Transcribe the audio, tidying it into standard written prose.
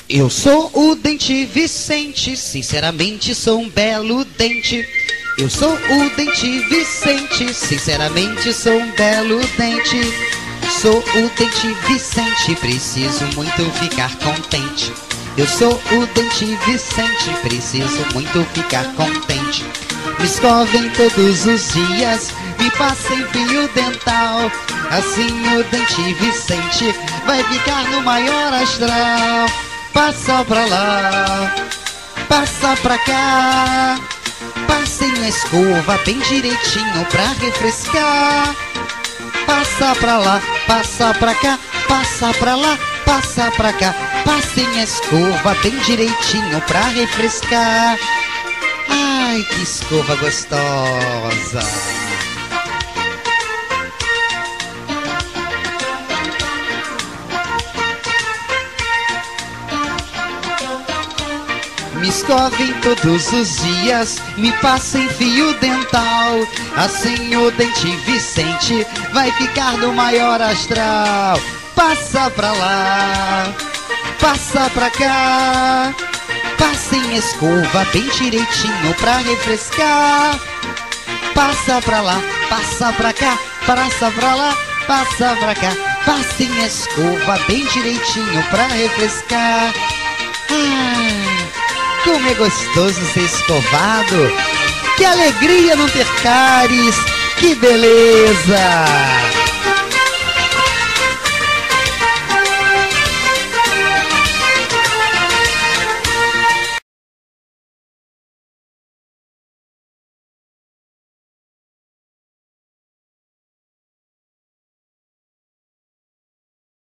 Eu sou o Dente Vicente, sinceramente sou um belo dente. Eu sou o Dente Vicente, sinceramente sou um belo dente. Sou o Dente Vicente, preciso muito ficar contente. Eu sou o Dente Vicente, preciso muito ficar contente. Me escovem todos os dias, me passem fio dental. Assim o Dente Vicente vai ficar no maior astral. Passa pra lá, passa pra cá. Passem a escova bem direitinho pra refrescar. Passa pra lá, passa pra cá, passa pra lá, passa pra cá. Passem a escova bem direitinho pra refrescar. Ai, que escova gostosa! Me escovem todos os dias, me passem fio dental. Assim o Dente Vicente vai ficar no maior astral. Passa pra lá, passa pra cá. Passem a escova bem direitinho pra refrescar. Passa pra lá, passa pra cá, passa pra lá, passa pra cá. Passem a escova bem direitinho pra refrescar. Ai, como é gostoso ser escovado. Que alegria não ter cáries. Que beleza.